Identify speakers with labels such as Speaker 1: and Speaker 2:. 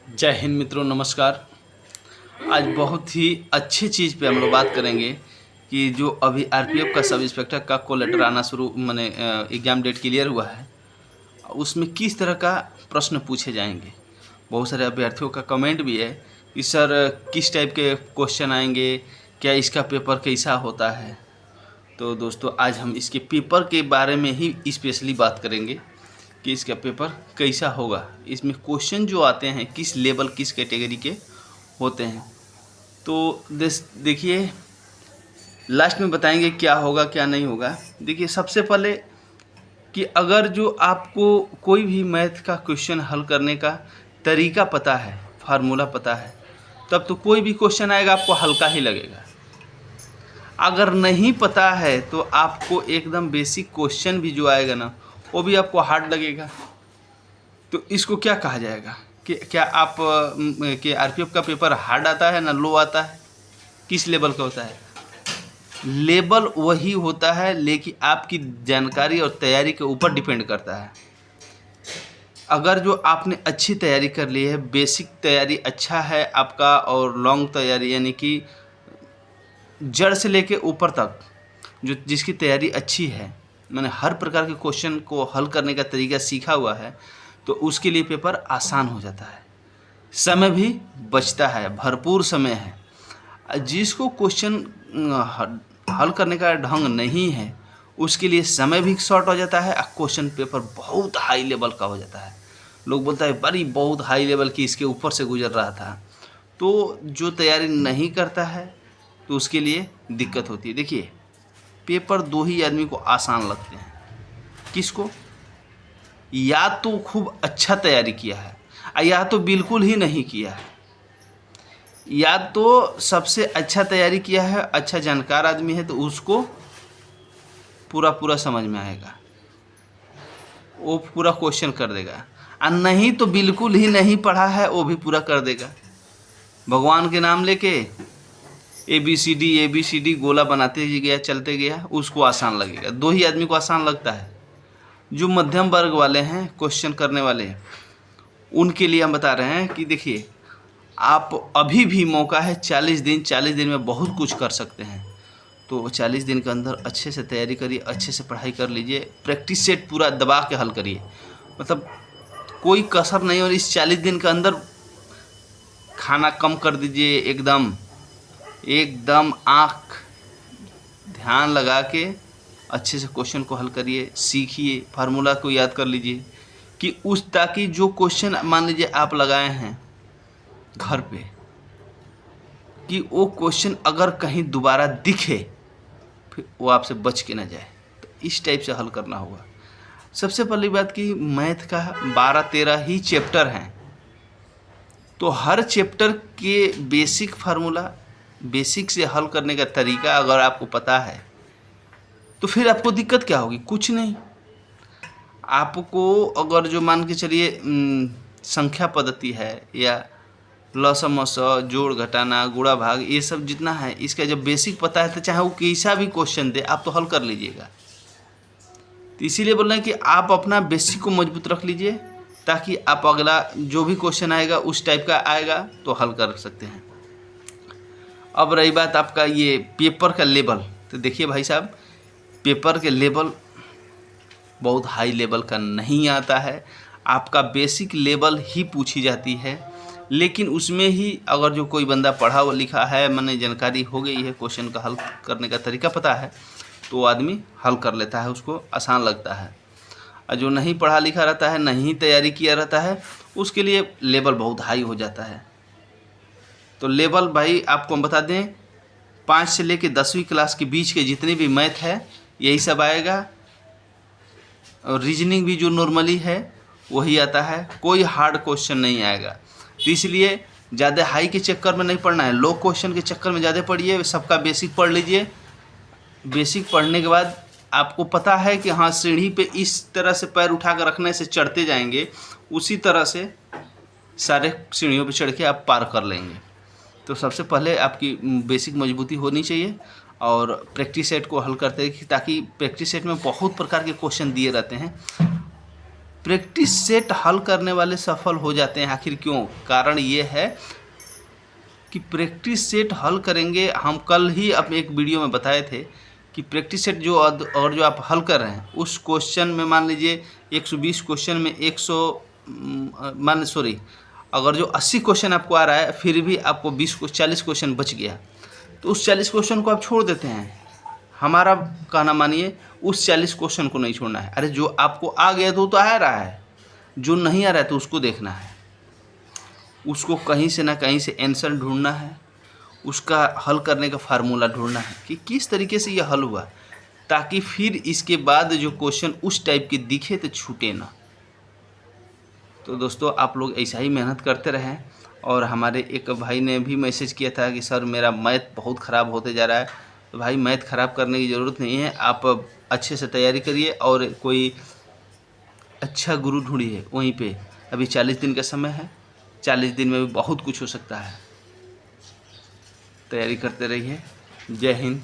Speaker 1: जय हिंद मित्रों, नमस्कार। आज बहुत ही अच्छी चीज़ पे हम लोग बात करेंगे कि जो अभी आरपीएफ का सब इंस्पेक्टर का कॉल लेटर आना शुरू मैंने एग्ज़ाम डेट क्लियर हुआ है, उसमें किस तरह का प्रश्न पूछे जाएंगे। बहुत सारे अभ्यर्थियों का कमेंट भी है कि सर किस टाइप के क्वेश्चन आएंगे, क्या इसका पेपर कैसा होता है। तो दोस्तों आज हम इसके पेपर के बारे में ही स्पेशली बात करेंगे कि इसका पेपर कैसा होगा, इसमें क्वेश्चन जो आते हैं किस लेवल किस कैटेगरी के होते हैं। तो देखिए लास्ट में बताएंगे क्या होगा क्या नहीं होगा। देखिए सबसे पहले कि अगर जो आपको कोई भी मैथ का क्वेश्चन हल करने का तरीका पता है, फार्मूला पता है, तब तो कोई भी क्वेश्चन आएगा आपको हल्का ही लगेगा। अगर नहीं पता है तो आपको एकदम बेसिक क्वेश्चन भी जो आएगा ना वो भी आपको हार्ड लगेगा। तो इसको क्या कहा जाएगा कि क्या आप कि आरपीएफ का पेपर हार्ड आता है ना लो आता है, किस लेवल का होता है? लेवल वही होता है, लेकिन आपकी जानकारी और तैयारी के ऊपर डिपेंड करता है। अगर जो आपने अच्छी तैयारी कर ली है, बेसिक तैयारी अच्छा है आपका और लॉन्ग तैयारी यानी कि जड़ से लेके ऊपर तक जो जिसकी तैयारी अच्छी है, मैंने हर प्रकार के क्वेश्चन को हल करने का तरीका सीखा हुआ है, तो उसके लिए पेपर आसान हो जाता है, समय भी बचता है, भरपूर समय है। जिसको क्वेश्चन हल करने का ढंग नहीं है उसके लिए समय भी शॉर्ट हो जाता है और क्वेश्चन पेपर बहुत हाई लेवल का हो जाता है। लोग बोलता है बड़ी बहुत हाई लेवल की इसके ऊपर से गुजर रहा था। तो जो तैयारी नहीं करता है तो उसके लिए दिक्कत होती है। देखिए पेपर दो ही आदमी को आसान लगते हैं, किसको? या तो खूब अच्छा तैयारी किया है या तो बिल्कुल ही नहीं किया है। या तो सबसे अच्छा तैयारी किया है, अच्छा जानकार आदमी है तो उसको पूरा पूरा समझ में आएगा, वो पूरा क्वेश्चन कर देगा। और नहीं तो बिल्कुल ही नहीं पढ़ा है वो भी पूरा कर देगा। भगवान के नाम लेके ए बी सी डी गोला बनाते ही गया, चलते गया, उसको आसान लगेगा। दो ही आदमी को आसान लगता है। जो मध्यम वर्ग वाले हैं क्वेश्चन करने वाले, उनके लिए हम बता रहे हैं कि देखिए आप अभी भी मौका है, 40 दिन में बहुत कुछ कर सकते हैं। तो 40 दिन के अंदर अच्छे से तैयारी करिए, अच्छे से पढ़ाई कर लीजिए, प्रैक्टिस सेट पूरा दबा के हल करिए, मतलब कोई कसर नहीं। और इस 40 दिन के अंदर खाना कम कर दीजिए, एकदम एकदम आँख ध्यान लगा के अच्छे से क्वेश्चन को हल करिए, सीखिए, फार्मूला को याद कर लीजिए कि उस ताकि जो क्वेश्चन मान लीजिए आप लगाए हैं घर पे, कि वो क्वेश्चन अगर कहीं दोबारा दिखे फिर वो आपसे बच के ना जाए। तो इस टाइप से हल करना होगा। सबसे पहली बात कि मैथ का 12-13 ही चैप्टर हैं, तो हर चैप्टर के बेसिक फार्मूला, बेसिक से हल करने का तरीका अगर आपको पता है तो फिर आपको दिक्कत क्या होगी? कुछ नहीं। आपको अगर जो मान के चलिए संख्या पद्धति है या लसम स जोड़ घटाना गुणा भाग ये सब जितना है, इसका जब बेसिक पता है तो चाहे वो कैसा भी क्वेश्चन दे आप तो हल कर लीजिएगा। तो इसीलिए बोल रहे हैं कि आप अपना बेसिक को मजबूत रख लीजिए ताकि आप अगला जो भी क्वेश्चन आएगा उस टाइप का आएगा तो हल कर सकते हैं। अब रही बात आपका ये पेपर का लेवल, तो देखिए भाई साहब पेपर के लेवल बहुत हाई लेवल का नहीं आता है, आपका बेसिक लेवल ही पूछी जाती है। लेकिन उसमें ही अगर जो कोई बंदा पढ़ा हुआ लिखा है, माने जानकारी हो गई है, क्वेश्चन का हल करने का तरीका पता है, तो आदमी हल कर लेता है, उसको आसान लगता है। और जो नहीं पढ़ा लिखा रहता है, नहीं तैयारी किया रहता है, उसके लिए लेवल बहुत हाई हो जाता है। तो लेवल भाई आपको हम बता दें 5 से लेकर 10वीं क्लास के बीच के जितने भी मैथ है यही सब आएगा। और रीजनिंग भी जो नॉर्मली है वही आता है, कोई हार्ड क्वेश्चन नहीं आएगा। तो इसलिए ज़्यादा हाई के चक्कर में नहीं पढ़ना है, लो क्वेश्चन के चक्कर में ज़्यादा पढ़िए, सबका बेसिक पढ़ लीजिए। बेसिक पढ़ने के बाद आपको पता है कि हाँ सीढ़ी पे इस तरह से पैर उठा कर रखने से चढ़ते जाएंगे, उसी तरह से सारे सीढ़ियों पे चढ़ के आप पार कर लेंगे। तो सबसे पहले आपकी बेसिक मजबूती होनी चाहिए और प्रैक्टिस सेट को हल करते हैं, ताकि प्रैक्टिस सेट में बहुत प्रकार के क्वेश्चन दिए रहते हैं। प्रैक्टिस सेट हल करने वाले सफल हो जाते हैं। आखिर क्यों? कारण ये है कि प्रैक्टिस सेट हल करेंगे। हम कल ही अपने एक वीडियो में बताए थे कि प्रैक्टिस सेट जो और जो आप हल कर रहे हैं उस क्वेश्चन में मान लीजिए 120 क्वेश्चन में 100 अगर जो 80 क्वेश्चन आपको आ रहा है फिर भी आपको 40 क्वेश्चन बच गया, तो उस 40 क्वेश्चन को आप छोड़ देते हैं। हमारा कहना मानिए उस 40 क्वेश्चन को नहीं छोड़ना है। अरे जो आपको आ गया तो आ रहा है, जो नहीं आ रहा है तो उसको देखना है, उसको कहीं से ना कहीं से आंसर ढूंढना है, उसका हल करने का फार्मूला ढूंढना है कि किस तरीके से यह हल हुआ, ताकि फिर इसके बाद जो क्वेश्चन उस टाइप के दिखे तो छूटे ना। तो दोस्तों आप लोग ऐसा ही मेहनत करते रहें। और हमारे एक भाई ने भी मैसेज किया था कि सर मेरा मैथ बहुत ख़राब होते जा रहा है। तो भाई मैथ ख़राब करने की ज़रूरत नहीं है, आप अच्छे से तैयारी करिए और कोई अच्छा गुरु ढूंढिए वहीं पे। अभी 40 दिन का समय है, 40 दिन में भी बहुत कुछ हो सकता है। तैयारी करते रहिए। जय हिंद।